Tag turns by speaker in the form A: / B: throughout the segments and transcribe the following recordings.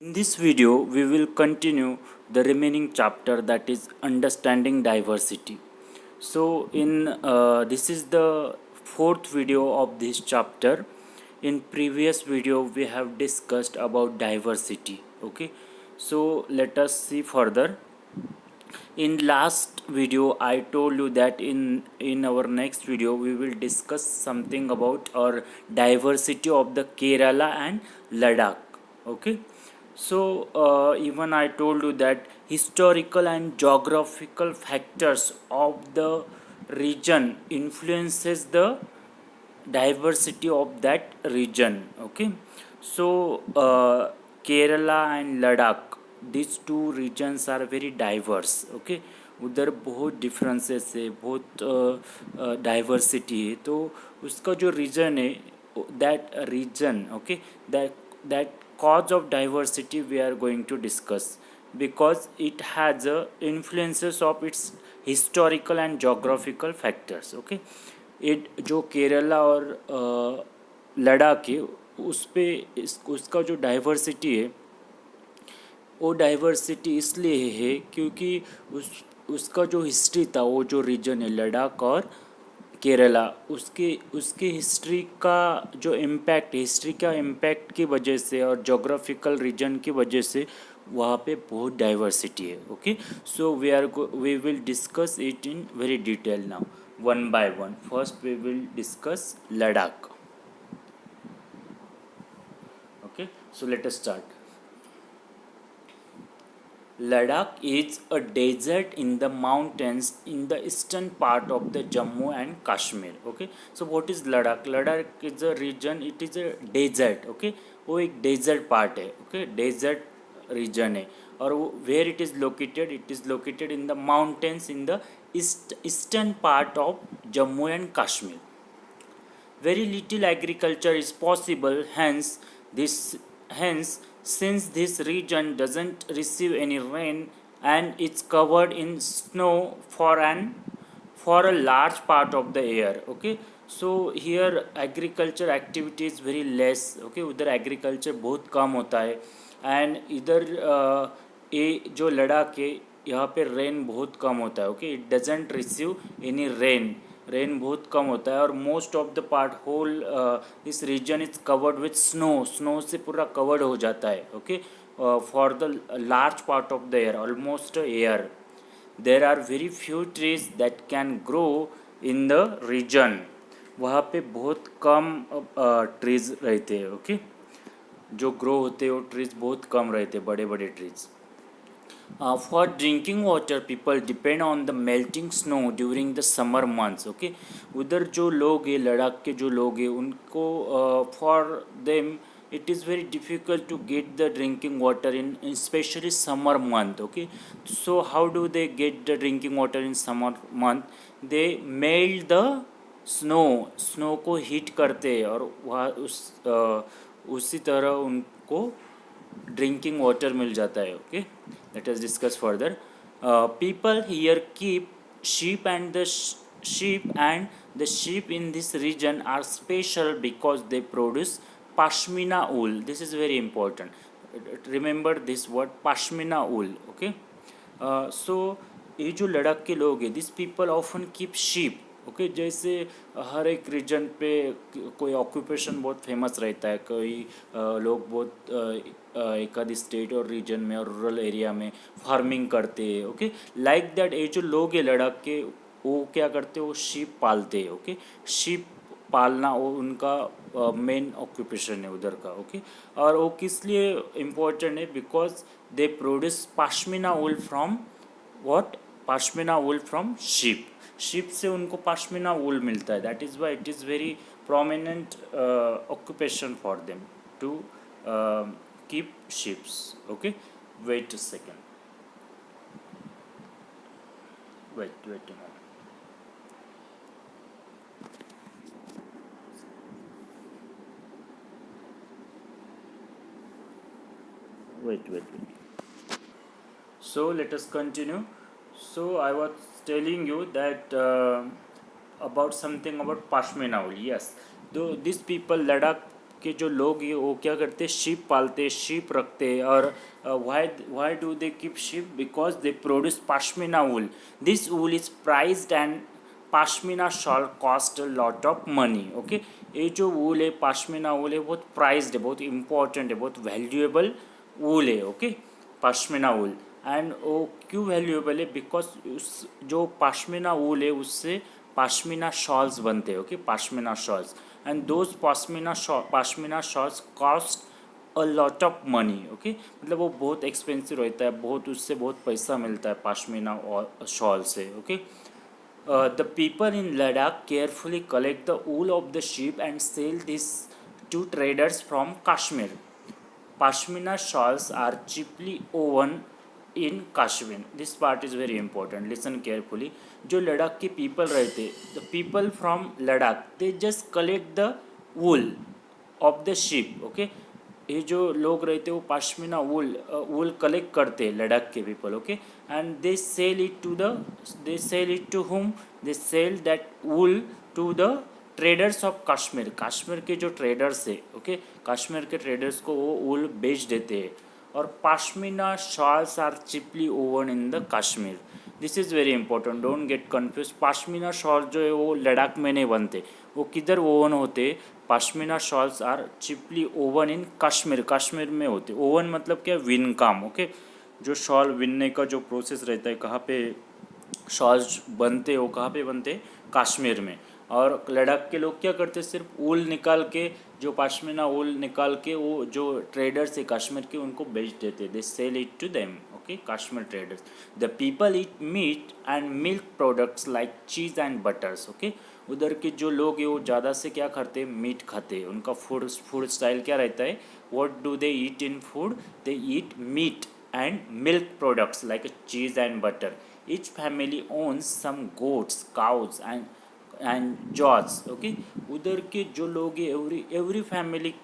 A: In this video, we will continue the remaining chapter, that is understanding diversity. So, in this is the fourth video of this chapter. In previous video, we have discussed about diversity. Okay, so let us see further. In last video I told you that in our next video we will discuss something about our diversity of the Kerala and Ladakh. Okay, so even I told you that historical and geographical factors of the region influences the diversity of that region. Okay, so Kerala and Ladakh, these two regions are very diverse. Okay, उधर बहुत differences है, बहुत diversity है. तो उसका जो reason है, that reason, okay, that cause of diversity we are going to discuss, because it has influences of its historical and geographical factors. Okay, it जो केरला और लद्दाख है उस पे उसका जो डाइवर्सिटी है, वो डाइवर्सिटी इसलिए है क्योंकि उसका जो हिस्ट्री था, वो जो रीजन है लद्दाख और केरला, उसके उसके हिस्ट्री का जो इम्पैक्ट, हिस्ट्री का इम्पैक्ट की वजह से और जोग्राफिकल रीजन की वजह से वहाँ पे बहुत डाइवर्सिटी है. Okay, so we will discuss it in very detail now, one by one. First, we will discuss Ladakh. Okay, so let us start. Ladakh is a desert in the mountains in the eastern part of the Jammu and Kashmir. Okay, so what is Ladakh? Ladakh is a region, it is a desert. Okay, वो एक desert part है. Okay, desert region है. और where it is located in the mountains in the eastern part of Jammu and Kashmir. Very little agriculture is possible, hence since this region doesn't receive any rain and it's covered in snow for a large part of the year. Okay, so here agriculture activity is very less. Okay, उधर agriculture बहुत कम होता है, and इधर ये जो लद्दाख है यहाँ पे रेन बहुत कम होता है. Okay, it doesn't receive any rain बहुत कम होता है, और most of the part whole this region is covered with snow से पूरा कवर्ड हो जाता है. Okay, for the large part of the year, almost year, there are very few trees that can grow in the region. वहाँ पे बहुत कम trees रहते हैं. ओके, जो ग्रो होते हैं वो ट्रीज बहुत कम रहते हैं, बड़े बड़े trees. For drinking water, people depend on the melting snow during the summer months. Okay, उधर जो लोग हैं, लद्दाख के जो लोग हैं, उनको for them it is very difficult to get the drinking water in especially summer month. Okay, so how do they get the drinking water in summer month? They melt the snow को heat करते हैं, और वहाँ उसी तरह उनको drinking water मिल जाता है. Okay, let us discuss further. People here keep sheep, and the sheep in this region are special because they produce pashmina wool. This is very important. Remember this word pashmina wool. Okay, so ये जो लद्दाख के लोग हैं, this people often keep sheep. Okay, जैसे हर एक reason पे कोई occupation बहुत फेमस रहता है, कोई लोग बहुत एक आधी स्टेट और रीजन में और रूरल एरिया में फार्मिंग करते हैं. ओके, लाइक दैट ये जो लोग हैं लद्दाख के, वो क्या करते हैं, वो शीप पालते हैं. ओके, शीप पालना वो उनका मेन ऑक्यूपेशन है उधर का. ओके, और वो किस लिए इम्पोर्टेंट है? Because they produce pashmina wool from what? Pashmina wool from sheep से उनको पाशमीना वूल मिलता है. That is why it is very prominent occupation for them to keep sheeps. Okay, wait a second, wait a moment. Wait. So let us continue. So I was telling you that about something about pashmina wool. Yes, though these people Ladakh के जो लोग ये वो क्या करते हैं, sheep पालते हैं, शीप रखते हैं. और why do they keep sheep? Because they produce pashmina wool. This wool is prized and pashmina shawl cost a lot of money. Okay, ये जो वूल है, पाशमीना वूल है, बहुत प्राइज्ड है, बहुत इंपॉर्टेंट है, बहुत वैल्यूएबल वूल है. Okay, pashmina wool. एंड वो क्यों वैल्यूएबल है? बिकॉज उस जो पाशमीना वूल है उससे पाशमीना शॉल्स बनते हैं. Okay, pashmina shawls. And those pashmina shawls cost a lot of money. Okay, मतलब वो बहुत एक्सपेंसिव रहता है, बहुत उससे बहुत पैसा मिलता है पाशमीना और शॉल से. Okay, the people in Ladakh carefully collect the wool of the sheep and sell this to traders from Kashmir. Pashmina shawls are cheaply woven in Kashmir. This part is very important. Listen carefully. जो लद्दाख के people रहते, the people from Ladakh, they just collect the wool of the sheep. Okay, ये जो लोग रहते वो पाशमीना वूल collect करते हैं, लद्दाख के people. Okay, and they sell it to whom? They sell that wool to the traders of Kashmir. Kashmir के जो ट्रेडर्स है, ओके, कश्मीर के ट्रेडर्स को वो वूल बेच देते हैं. और pashmina shawls are cheaply woven in the Kashmir. This is very important, don't get confuse. Pashmina shawl जो है वो लद्दाख में नहीं बनते, वो किधर ओवन होते? Pashmina shawls are cheaply woven इन कश्मीर. कश्मीर में होते. ओवन मतलब क्या? विन काम. ओके, जो शॉल विनने का जो प्रोसेस रहता है, कहाँ पे शॉल्स बनते, वो कहाँ पे बनते? कश्मीर में. और लद्दाख के लोग क्या करते? सिर्फ ऊल निकाल के, जो पाशमीना ऊल निकाल के वो जो ट्रेडर्स है कश्मीर के, उनको बेच देते. They sell it to them. Okay, Kashmir traders. The people eat meat and milk products like cheese and butters. Okay, उधर के जो लोग हैं वो ज़्यादा से क्या खाते हैं? मीट खाते हैं. उनका फूड स्टाइल क्या रहता है? What do they eat in food? They eat meat and milk products like cheese and butter. Each family owns some goats, cows and George. Okay, उधर के जो लोग हैं, every family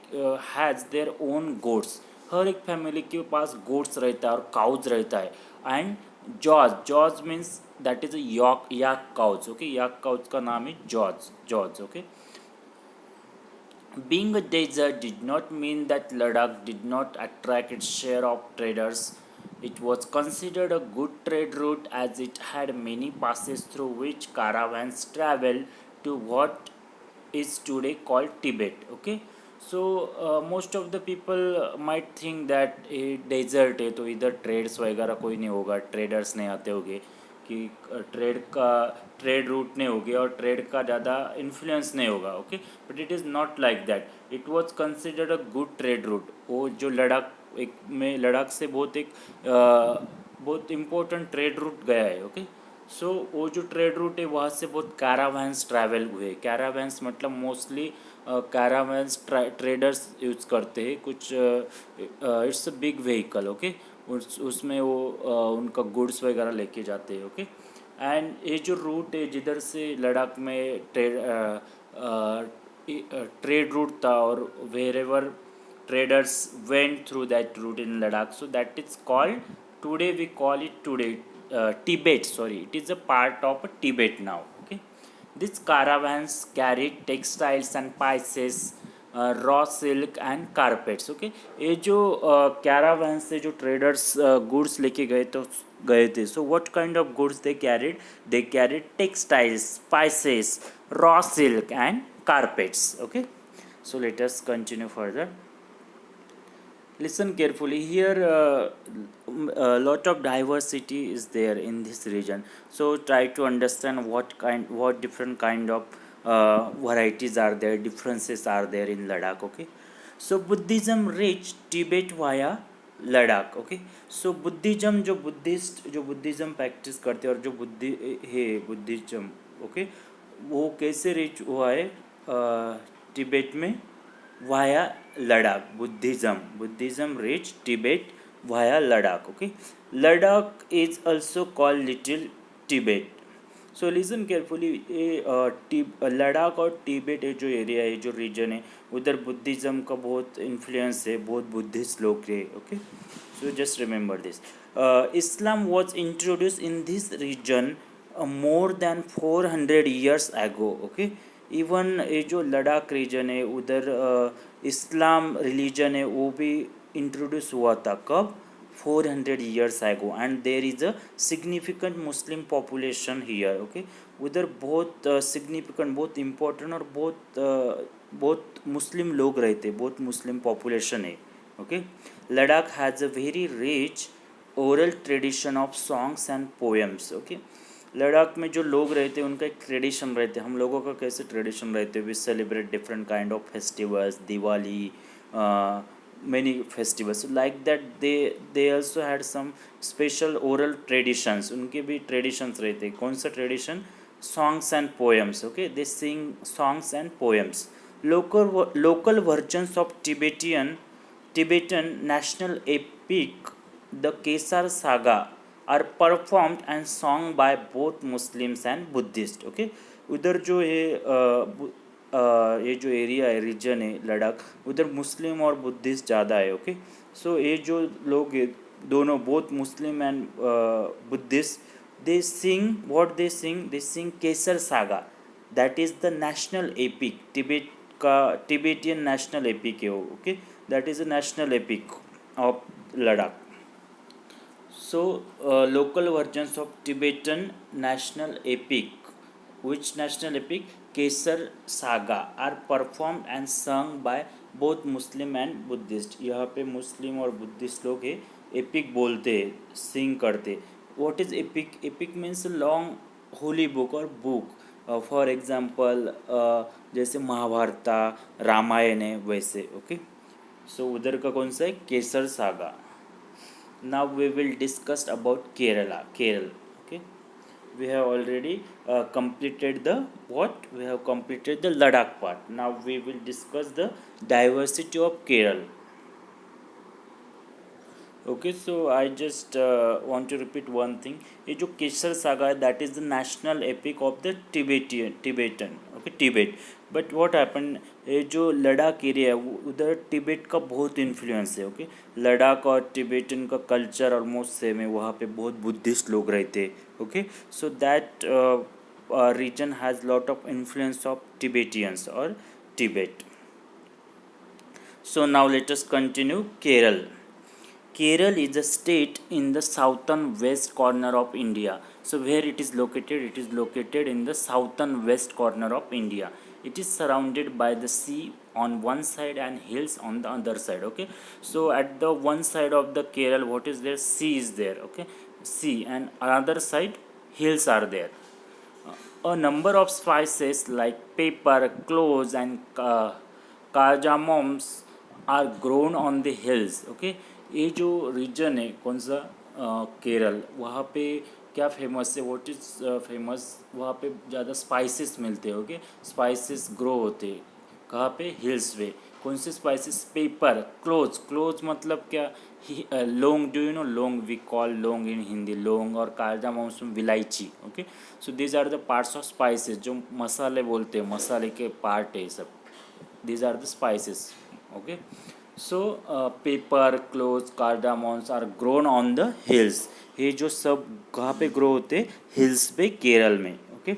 A: has their own goats. हर एक फैमिली के पास goats रहता है और काउज रहता है. And George means that is yak cows. Okay, yak cows का नाम है George. Okay, being a desert did not mean that Ladakh did not attract its share of traders. It was considered a good trade route as it had many passes through which caravans traveled to what is today called Tibet. Okay, so most of the people might think that a desert है तो इधर trades वगैरह कोई नहीं होगा, traders नहीं आते होंगे, कि ट्रेड रूट नहीं होगी और ट्रेड का ज़्यादा इन्फ्लुएंस नहीं होगा. Okay, but it is not like that. It was considered a good trade route. वो जो लद्दाख से बहुत इम्पोर्टेंट ट्रेड रूट गया है. ओके, सो वो जो ट्रेड रूट है वहाँ से बहुत कैरावैंस ट्रैवल हुए. कैरावैंस मतलब मोस्टली कैरावैंस ट्रेडर्स यूज़ करते हैं. कुछ it's a big vehicle. Okay, उसमें वो उनका गुड्स वगैरह लेके जाते हैं. ओके, एंड ये जो रूट है जिधर से लद्दाख में ट्रेड रूट था, और wherever traders went through that route in Ladakh, so that is called, today we call it Tibet. Sorry, it is a part of Tibet now. Okay, these caravans carried textiles and spices, raw silk and carpets. Okay, ये जो caravans से जो traders goods लेके गए थे, so what kind of goods they carried? They carried textiles, spices, raw silk and carpets. Okay, so let us continue further. Listen carefully here. A lot of diversity is there in this region, so try to understand what different kind of varieties are there, differences are there in Ladakh. Okay, so Buddhism reached Tibet via Ladakh. Okay, so Buddhism जो Buddhism practice करते हैं और जो Buddhism, okay, वो कैसे reach हुआ है तिब्बत में? via Ladakh. Buddhism reached Tibet via Ladakh. Okay, Ladakh is also called Little Tibet. So listen carefully. Ladakh और तिब्बत जो एरिया है, जो रीजन है, उधर बुद्धिज़्म का बहुत इन्फ्लुएंस है, बहुत बुद्धिस्ट लोग है. Okay, so just remember this. Islam was introduce in this region more than 400 years ago. Okay, even ये जो लद्दाख रीजन है उधर इस्लाम रिलीजन है वो भी इंट्रोड्यूस हुआ था कब 400 years ago and there is a significant Muslim population here. Okay उधर बहुत सिग्निफिकेंट बहुत इम्पोर्टेंट और बहुत मुस्लिम लोग रहते, बहुत मुस्लिम पॉपुलेशन है. Okay Ladakh has a very rich oral tradition of songs and poems. Okay Ladakh में जो लोग रहते हैं उनका एक ट्रेडिशन रहते हैं. हम लोगों का कैसे ट्रेडिशन रहते हैं, we celebrate different kind of festivals, Diwali, many festivals like that. they also had some special oral traditions. उनके भी traditions रहते हैं. कौन सा tradition? Songs and poems. Okay they sing songs and poems. Local versions of Tibetan national epic, the Kesar Saga, are performed and sung by both Muslims and Buddhists. Okay उधर जो है ये जो एरिया है, रीजन है लद्दाख, उधर मुस्लिम और Buddhist ज़्यादा है. ओके सो ये जो लोग है दोनों, both Muslim and Buddhist, they sing what they sing Kesar saga. That is the national epic. Tibet का तिब्बतियन नेशनल एपिक है वो. Okay that is a national epic of Ladakh. So, local versions of Tibetan national epic, which national epic? Kesar Saga, are performed and sung by both Muslim and Buddhist. यहाँ पे मुस्लिम और Buddhist लोग हैं, epic बोलते हैं, सिंग करते. What is epic? Epic means long holy book और book. For example जैसे महाभारता, रामायण है वैसे. ओके सो उधर का कौन सा है? केसर saga. Now we will discuss about Kerala. Okay we have already completed the what? We have completed the Ladakh part. Now we will discuss the diversity of Kerala. Okay so I just want to repeat one thing. ये जो केसर saga है, that is the national epic of the Tibetan. Okay Tibet. But what happen, ये जो Ladakh area है उधर Tibet का बहुत influence है. ओके लद्दाख और टिबेटन का कल्चर ऑलमोस्ट सेम है. वहाँ पे बहुत बुद्धिस्ट लोग रहते हैं. Okay so that region has lot of influence of Tibetans और Tibet. So now let us continue. Kerala. Kerala is a state in the southern west corner of India. So where it is located? It is located in the southern west corner of India. It is surrounded by the sea on one side and hills on the other side. Okay so at the one side of the Kerala, what is there? Sea is there. Okay sea, and another side hills are there. A number of spices like pepper, cloves and cardamoms are grown on the hills. Okay ये जो reason है कौन सा? केरल. वहाँ पे क्या famous है? What is famous? वहाँ पे ज़्यादा स्पाइसेस मिलते हैं. ओके स्पाइसेस ग्रो होते हैं कहाँ पे? हिल्स पे. कौन से स्पाइसेस? पेपर, क्लोव्स मतलब क्या? लौंग. Do you know laung? We call laung in Hindi laung, और कार्डामम्स विलायची. Okay so these are the parts of spices. जो मसाले बोलते हैं, मसाले के पार्ट है सब. These are the spices. Okay so pepper, cloves, cardamoms are grown on the hills. ये जो सब कहाँ पे ग्रो होते? हिल्स पे, केरल में. Okay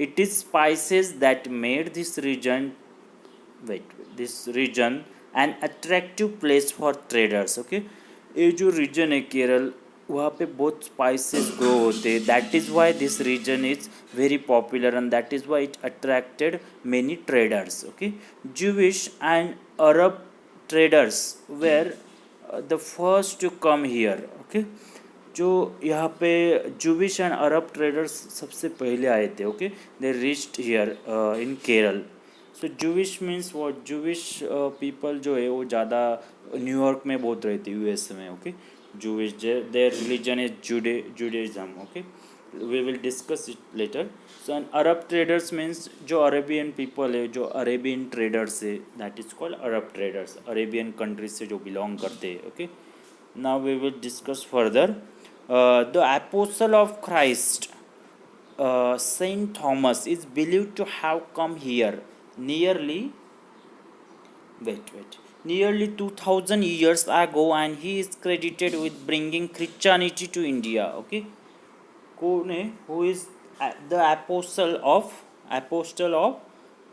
A: it is spices that made this region an attractive place for traders. Okay ये जो रीजन है केरल, वहाँ पे बहुत स्पाइसेस ग्रो होते. That is why this region is very popular and that is why it attracted many traders. Okay Jewish and Arab traders were the first to come here. Okay जो यहाँ पे Jewish and Arab traders सबसे पहले आए थे. Okay they reached here in Kerala. So Jewish means what? Jewish people जो है वो ज़्यादा न्यूयॉर्क में बहुत रहते हैं, यूएस में. Okay Jewish their religion is Judaism. Okay we will discuss it later. So an Arab traders means जो अरेबियन पीपल है, जो अरेबियन ट्रेडर्स है, that is called Arab traders. Arabian countries से जो बिलोंग करते हैं. Okay now we will discuss further. The apostle of Christ, Saint Thomas, is believed to have come here nearly 2000 years ago, and he is credited with bringing Christianity to India. Okay कौन है? Who is the apostle of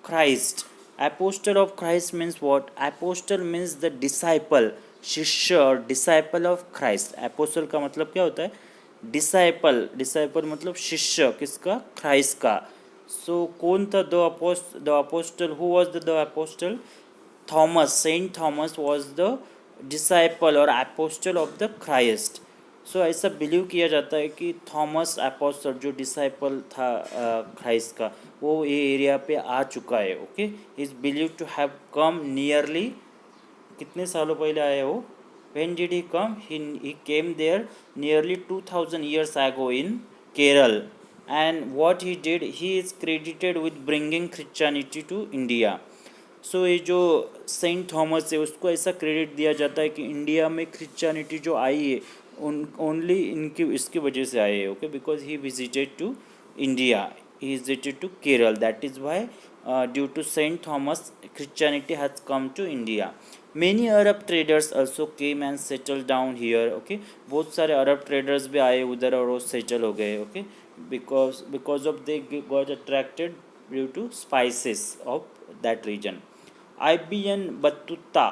A: Christ. Apostle of Christ means what? Apostle means the disciple, शिष्य और disciple of Christ. Apostle का मतलब क्या होता है? Disciple. Disciple मतलब शिष्य किसका? Christ का. So कौन था the apostle? Who was the apostle? Thomas. Saint Thomas was the disciple or apostle of the Christ. सो ऐसा बिलीव किया जाता है कि थॉमस अपोस्टल जो डिसाइपल था क्राइस्ट का, वो ये एरिया पे आ चुका है. Okay, is believe to have come nearly, कितने सालों पहले आया वो? When did he come? He came there nearly 2000 years ago in Kerala. And what he did, he is credited with bringing Christianity to India. सो ये जो Saint Thomas है उसको ऐसा क्रेडिट दिया जाता है कि इंडिया में क्रिश्चियनिटी जो आई है ओनली इनकी इसकी वजह से आए है. Okay, because he visited to India, he visited to Kerala, that is why due to Saint Thomas Christianity has come to India. Many Arab traders also came and settle down here. Okay, बहुत सारे Arab traders भी आए उधर और वो settle हो गए. Okay, because of they got attracted due to spices of that region. Ibn Battuta,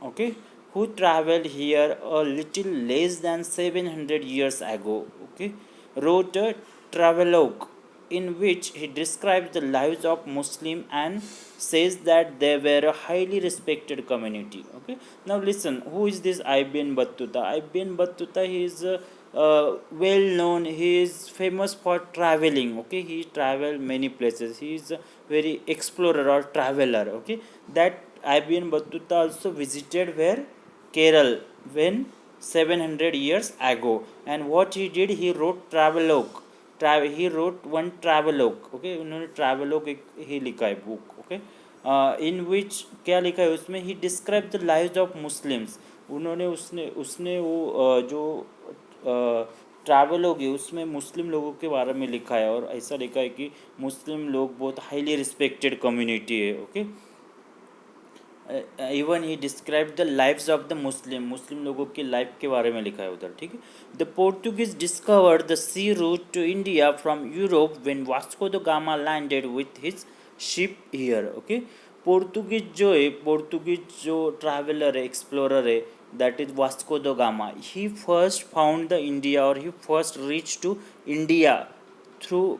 A: okay, who traveled here a little less than 700 years ago, okay, wrote a travelogue in which he describes the lives of Muslim and says that they were a highly respected community. Okay, now listen, who is this Ibn Battuta? Ibn Battuta, he is well known, he is famous for traveling. Okay, he traveled many places, he is a very explorer or traveler. Okay, that Ibn Battuta also visited where? Kerala, when 700 years ago. And what he did, he wrote travelogue. He wrote one travelogue. Okay, उन्होंने travelogue एक ही लिखा है book. Okay, इन विच क्या लिखा है उसमें? He describe the lives of Muslims. उन्होंने उसने वो जो ट्रैवलोग है उसमें मुस्लिम लोगों के बारे में लिखा है और ऐसा लिखा है कि मुस्लिम लोग बहुत हाईली रिस्पेक्टेड कम्युनिटी है. Okay, even he describe the lives of the Muslim लोगों की लाइफ के बारे में लिखा है उधर. ठीक है. The Portuguese discovered the sea route to India from Europe when Vasco da Gama landed with his ship here. Okay, Portuguese जो ट्रैवलर है, एक्सप्लोरर है, that is Vasco da Gama. He first found the India, or he first reached to India through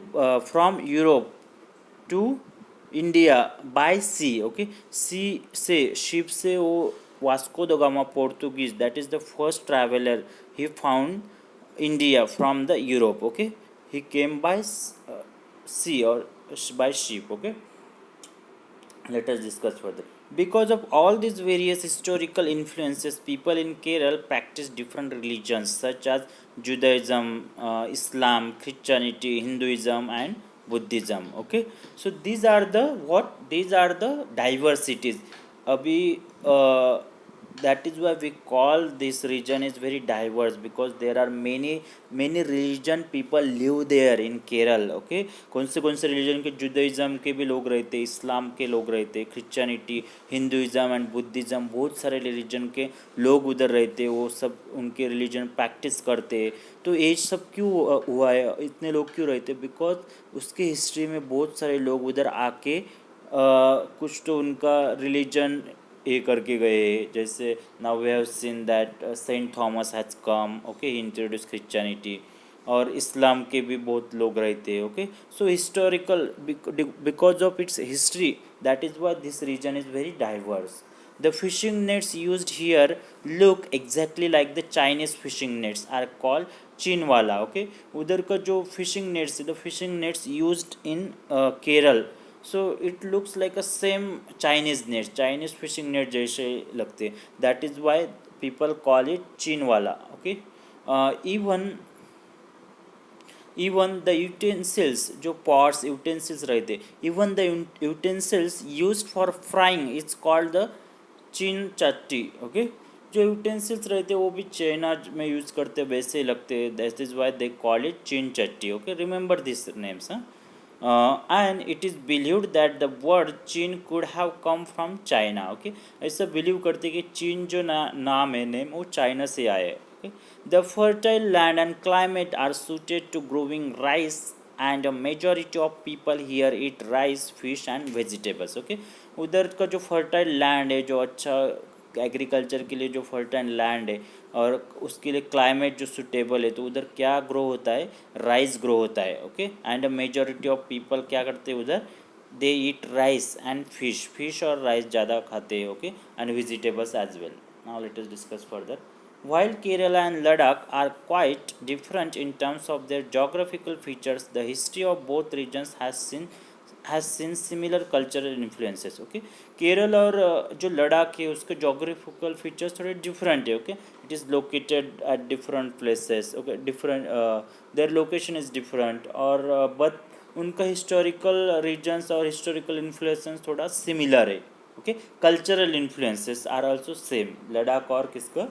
A: from Europe to India by sea. Okay, sea से ship से वो Vasco da Gama Portuguese, that is the first traveler, he found India from the Europe. Okay, he came by sea or by ship. Okay, let us discuss further. Because of all these various historical influences, people in Kerala practice different religions such as Judaism, Islam, Christianity, Hinduism, and Buddhism. Okay, so these are the what? These are the diversities. अभी that is why we call this region is very diverse, because there are many religion people live there in Kerala. Okay, कौन से religion के? Judaism के भी लोग रहते, इस्लाम के लोग रहते, क्रिश्चियनिटी, हिंदुइज्म एंड बुद्धिज्म, बहुत सारे रिलीजन के लोग उधर रहते, वो सब उनके रिलीजन प्रैक्टिस करते. तो ये सब क्यों हुआ है, इतने लोग क्यों रहते? बिकॉज उसके हिस्ट्री में बहुत सारे लोग उधर आके कुछ तो उनका रिलीजन ये करके गए. जैसे now we have seen that Saint Thomas has come. Okay, he introduce Christianity. और इस्लाम के भी बहुत लोग रहते हैं. Okay, so historical, because of its history, that is why this region is very diverse. The fishing nets used here look exactly like the Chinese fishing nets, are called Chinwala. Okay, उधर का जो fishing nets, the fishing nets used in Kerala, so it looks like a same Chinese nets, Chinese fishing net जैसे लगते. That is why people call it Chinwala. Okay, even the utensils, जो pots utensils रहते, even the utensils used for frying, it's called the चीन chatti. Okay, जो utensils रहते हैं वो भी चाइना में यूज़ करते वैसे ही लगते हैं. That is why they call it cheena chatti. Okay, remember this names. And it is believed that the word cheena could have come from China. Okay, ऐसा बिलीव करते कि चीन जो नाम है, नेम, वो चाइना से आया है. Okay, the fertile land and climate are suited to growing rice and a majority of people here eat rice, fish and vegetables. Okay, उधर का जो फर्टाइल लैंड है, जो अच्छा एग्रीकल्चर के लिए जो फर्टाइल लैंड है और उसके लिए क्लाइमेट जो सुटेबल है, तो उधर क्या ग्रो होता है, राइस ग्रो होता है. Okay, and a majority of people क्या करते हैं उधर, they eat rice and fish, fish और राइस ज़्यादा खाते हैं. Okay, and vegetables as well. Now let us discuss further. While Kerala and Ladakh are quite different in terms of their geographical features, the history of both regions has seen similar cultural influences. Okay, Kerala और जो लद्दाख है उसके geographical features थोड़े different है. Okay, it is located at different places. Okay, different their location is different, और but उनका historical reasons और historical influences थोड़ा सिमिलर है. Okay, cultural influences are also same, Ladakh और किसका,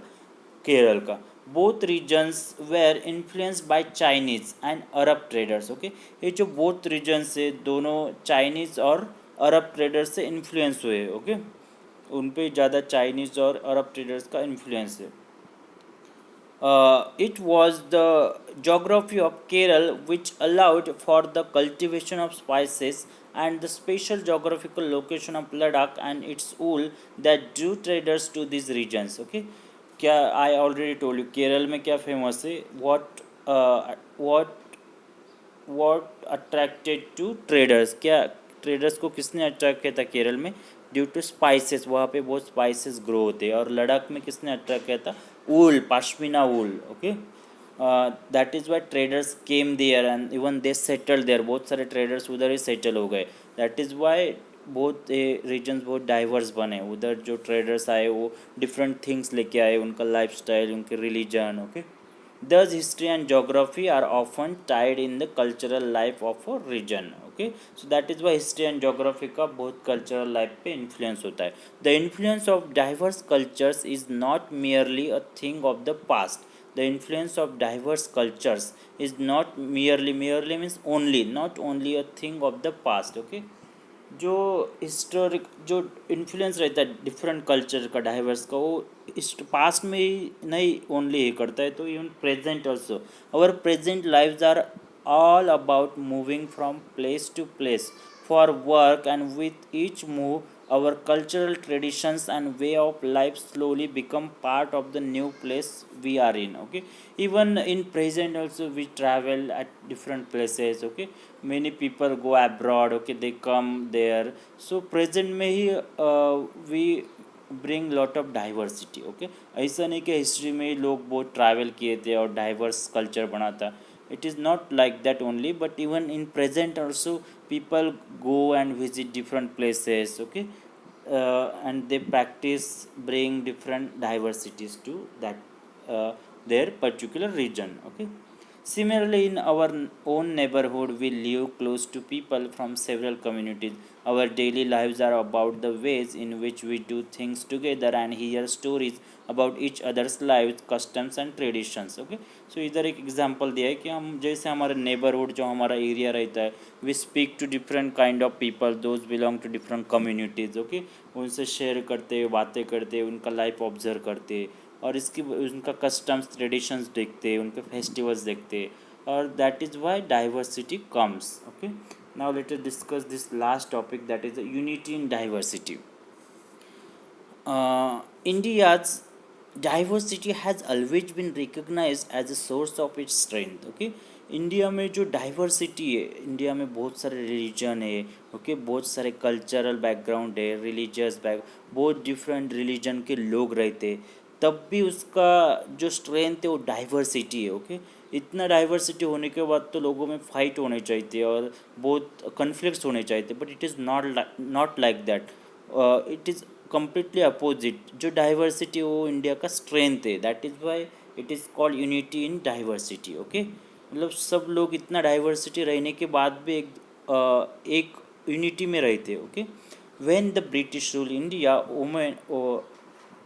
A: केरल का. Both regions were influenced by Chinese and Arab traders. Okay, ये जो बोथ रीजन्स है दोनों चाइनीज़ और अरब ट्रेडर्स से इन्फ्लुएंस हुए. ओके, उन पे ज़्यादा चाइनीज़ और अरब ट्रेडर्स का इन्फ्लुएंस है. It was the geography of Kerala which allowed for the cultivation of spices, and the special geographical location of Ladakh and its wool that drew traders to these regions. Okay, क्या I already told you Kerala में क्या famous है, what attracted to traders, क्या traders को किसने attract किया था केरल में, ड्यू टू स्पाइसेस, वहाँ पे बहुत स्पाइसेस ग्रो होते हैं. और लद्दाख में किसने अट्रैक्ट किया था, wool, pashmina wool. Okay, that is why traders came there and even they settle there, बहुत सारे ट्रेडर्स उधर ही सेटल हो गए. दैट इज़ वाई बहुत रीजन्स बहुत डाइवर्स बने. उधर जो ट्रेडर्स आए वो डिफरेंट थिंग्स लेके आए, उनका लाइफ स्टाइल, उनके religion. Okay, thus history and geography are often tied in the cultural life of a region. Okay, so that is why history and geography का बहुत cultural life पे influence होता है. The influence of diverse cultures is not merely a thing of the past. The influence of diverse cultures is not merely means only, not only a thing of the past. Okay, जो historic जो influence रहता है different culture का, diverse का, वो इस past में ही नहीं ओनली ही करता है, तो even present also. Our present lives are all about moving from place to place for work, and with each move our cultural traditions and way of life slowly become part of the new place we are in. Okay, even in present also we travel at different places. Okay, many people go abroad. Okay, they come there, so present में ही we bring lot of diversity. Okay, ऐसा नहीं कि history में ही लोग बहुत travel किए थे और डाइवर्स कल्चर बना था. It is not like that only, but even in present also people go and visit different places. Okay, and they practice bring different diversities to that their particular region. Okay, similarly in our own neighborhood we live close to people from several communities. Our daily lives are about the ways in which we do things together and hear stories about each other's lives, customs and traditions. Okay, सो इधर एक example दिया है कि हम जैसे हमारे neighbourhood जो हमारा एरिया रहता है, we speak to different kind of people, those belong to different communities. Okay, उनसे शेयर करते, बातें करते, उनका लाइफ ऑब्जर्व करते, और इसकी उनका कस्टम्स ट्रेडिशंस देखते, उनके फेस्टिवल्स देखते, और that is Y diversity comes. Okay, now let us discuss this last topic, that is unity in diversity. India's diversity has always been recognized as a source of its strength. Okay, India में जो diversity है, India में बहुत सारे religion है. Okay, बहुत सारे cultural background है, रिलीजियस बैक, बहुत डिफरेंट रिलीजन के लोग रहते, तब भी उसका जो स्ट्रेंथ है वो डाइवर्सिटी है. ओके, इतना डाइवर्सिटी होने के बाद तो लोगों में फाइट होने चाहिए और बहुत कन्फ्लिक्ट्स होने चाहिए, but it is not like that. It is completely opposite. जो डाइवर्सिटी वो इंडिया का स्ट्रेंथ है, that is why it is called unity in diversity. Okay, मतलब सब लोग इतना डाइवर्सिटी रहने के बाद भी एक यूनिटी में रहते. Okay, when the British rule India,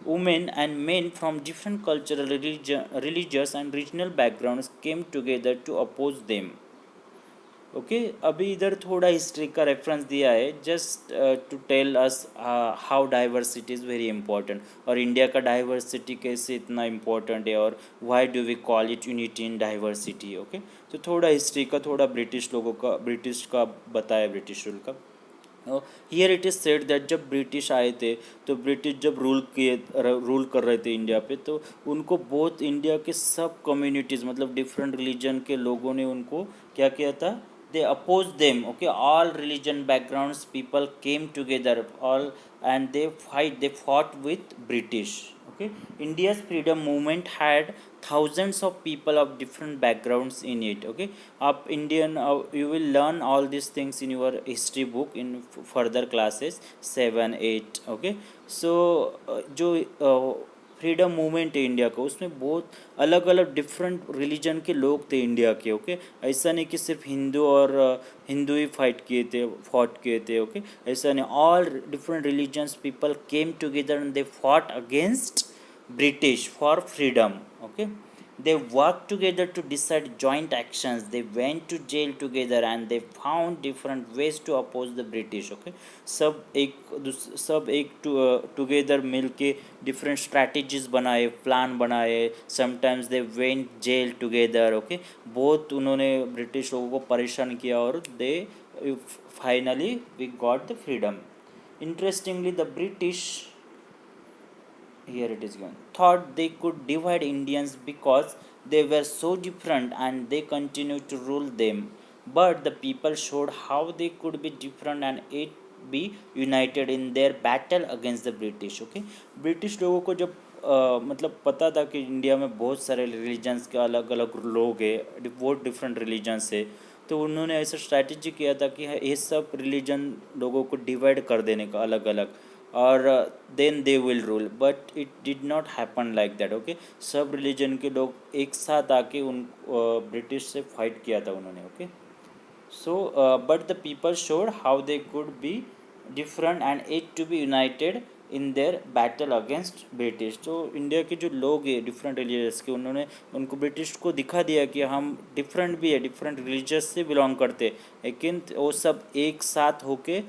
A: women and men from different cultural, religious and regional backgrounds came together to oppose them. Okay अभी इधर थोड़ा हिस्ट्री का रेफरेंस दिया है just to tell us how diversity is very important और India का diversity कैसे इतना इम्पोर्टेंट है और why do we call it unity in diversity okay तो थोड़ा हिस्ट्री का थोड़ा ब्रिटिश लोगों का ब्रिटिश का बताया ब्रिटिश रूल का here it is said that जब ब्रिटिश आए थे तो ब्रिटिश जब रूल कर रहे थे इंडिया पे तो उनको बहुत इंडिया के सब कम्युनिटीज़ मतलब डिफरेंट रिलीजन के लोगों ने उनको क्या किया था they opposed them okay all religion backgrounds people came together all and they fought with british okay india's freedom movement had thousands of people of different backgrounds in it okay up indian you will learn all these things in your history book in further classes 7 8 okay so जो freedom movement है India का उसमें बहुत अलग अलग different religion के लोग थे इंडिया के ओके ऐसा नहीं कि सिर्फ हिंदू और हिंदू ही फॉट किए थे ओके ऐसा नहीं all different religions people came together and they fought against British for freedom okay they worked together to decide joint actions they went to jail together and they found different ways to oppose the british okay सब एक together मिल के different strategies बनाए plan बनाए sometimes they went jail together okay बहुत उन्होंने British लोगों को परेशान किया और they finally we got the freedom interestingly the British here it is given thought they could divide indians because they were so different and they continued to rule them but the people showed how they could be different and it be united in their battle against the british okay british लोगों को जब मतलब पता था कि India में बहुत सारे रिलीजन्स के अलग अलग लोग हैं बहुत डिफरेंट रिलीजन्स है तो उन्होंने ऐसा स्ट्रैटेजी किया था कि ये सब रिलीजन लोगों को डिवाइड कर देने का अलग अलग और then they will rule but it did not happen like that okay सब रिलीजन के लोग एक साथ आके उन ब्रिटिश से फाइट किया था उन्होंने okay so but the people showed how they could be different and it to be united in their battle against British तो इंडिया के जो लोग हैं डिफरेंट रिलीजन्स के उन्होंने उनको ब्रिटिश को दिखा दिया कि हम डिफरेंट भी है डिफरेंट रिलीजस से बिलोंग करते लेकिन वो सब एक साथ होके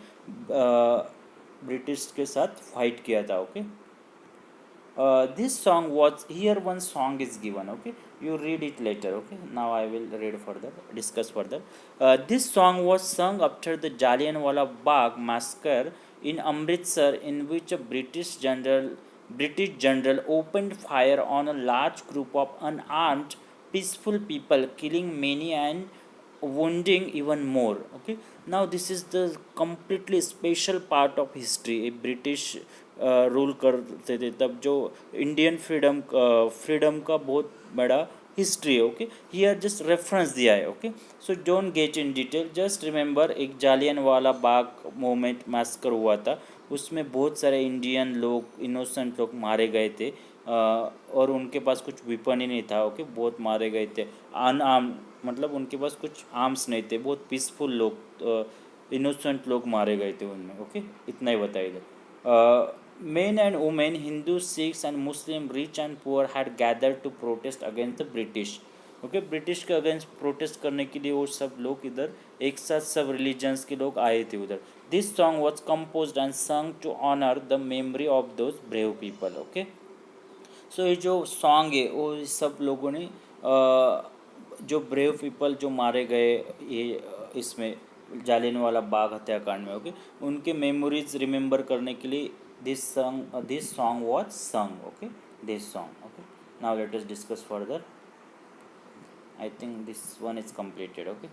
A: ब्रिटिश के साथ फाइट किया था okay this song was here one song is given okay you read it later okay now I will read further discuss further this song was sung after the Jallianwala Bagh massacre in Amritsar in which a British general opened fire on a large group of unarmed peaceful people killing many and wounding even more okay now this is the completely special part of history a British rule करते थे तब जो Indian freedom का बहुत बड़ा history है okay here just reference दिया है okay so don't get in detail just remember एक जालियन वाला बाग मोमेंट मैसकर हुआ था उसमें बहुत सारे इंडियन लोग इनोसेंट लोग मारे गए थे और उनके पास कुछ वेपन ही नहीं था ओके बहुत मारे गए थे अनआर्म मतलब उनके पास कुछ आर्म्स नहीं थे बहुत पीसफुल लोग इनोसेंट लोग मारे गए थे उनमें ओके इतना ही बताइए Men and women, Hindus, Sikhs and Muslim, rich and poor had gathered to protest against the British. Okay British के अगेंस्ट प्रोटेस्ट करने के लिए वो सब लोग इधर एक साथ सब रिलीजन्स के लोग आए थे उधर this song was compose and sung to honour the memory of those brave people okay so ये जो सॉन्ग है वो सब लोगों ने जो ब्रेव पीपल जो मारे गए ये इसमें जालियनवाला बाग हत्याकांड में ओके उनके मेमोरीज रिमेंबर करने के लिए this song was sung okay this song okay now let us discuss further I think this one is completed okay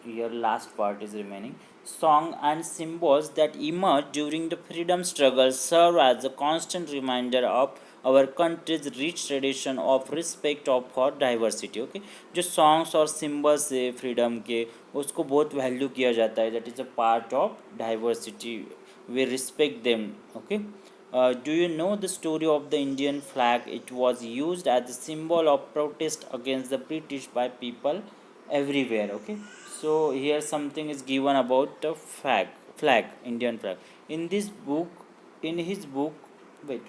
A: your last part is remaining song and symbols that emerged during the freedom struggle serve as a constant reminder of our country's rich tradition of respect of for diversity okay जो songs और symbols है freedom के उसको बहुत value किया जाता है that is a part of diversity we respect them okay do you know the story of the Indian flag it was used as a symbol of protest against the British by people everywhere okay so here something is given about the flag Indian flag in this book in his book wait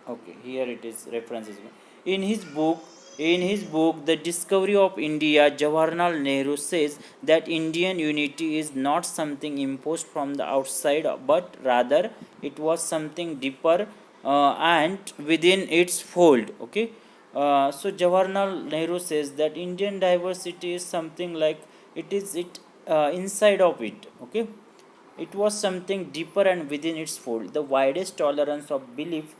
A: okay here it is references in his book In his book The Discovery of India, Jawaharlal Nehru says that Indian unity is not something imposed from the outside, but rather it was something deeper and within its fold. Okay, so Jawaharlal Nehru says that Indian diversity is something like it inside of it. Okay, it was something deeper and within its fold. The widest tolerance of belief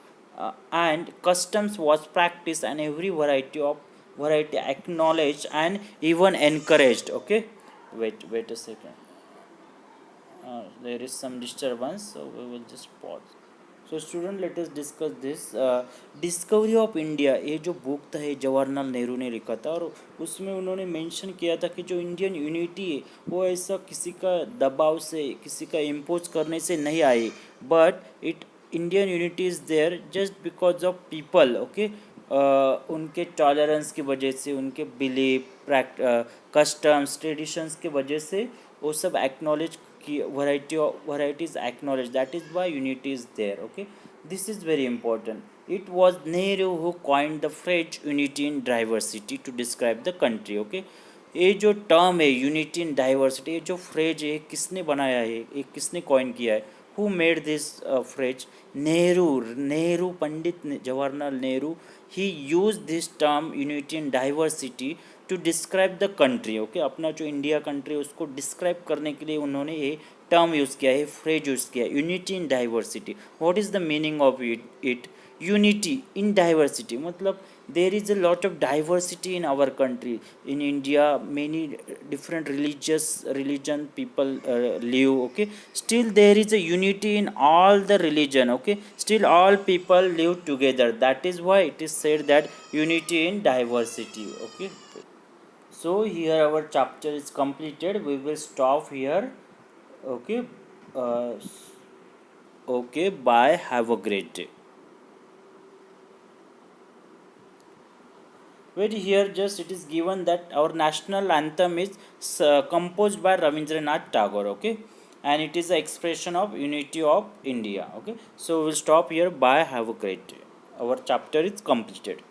A: and customs was practiced, and every variety acknowledged and even encouraged. Okay, wait a second. There is some disturbance, so we will just pause. So student let us discuss this discovery of India. ये जो book था ये जवाहरलाल नेहरू ने लिखा था, और उसमें उन्होंने मेंशन किया था कि जो इंडियन यूनिटी है वो ऐसा किसी का दबाव से, किसी का इम्पोज करने से नहीं आई, but it Indian unity is there just because of people. Okay, उनके टॉलरेंस की वजह से, उनके बिलीफ, कस्टम्स, ट्रेडिशंस के वजह से वो सब एक्नॉलेज की varieties acknowledged. That is why unity is there. Okay, this is very important. It was Nehru who coined the phrase unity in diversity to describe the country. Okay, ये जो term है unity in diversity, ये जो phrase है किसने बनाया है, ये किसने कॉइन किया है? Who made this phrase? Nehru Pandit Jawaharlal Nehru. He use this term unity in diversity to describe the country. Okay, अपना जो इंडिया कंट्री है उसको डिस्क्राइब करने के लिए उन्होंने ये टर्म यूज़ किया है, फ्रेज यूज़ किया है, unity in diversity. What is the meaning of it? Unity in diversity मतलब there is a lot of diversity in our country. In India, many different religion people live. Okay, still there is a unity in all the religion. Okay, still all people live together. That is why it is said that unity in diversity. Okay, so here our chapter is completed. We will stop here. Okay, uh, okay, bye, have a great day. Where here just it is given that our national anthem is composed by Ravindranath Tagore. Okay, and it is the expression of unity of India. Okay, so we'll stop here. Bye, have a great day. Our chapter is completed.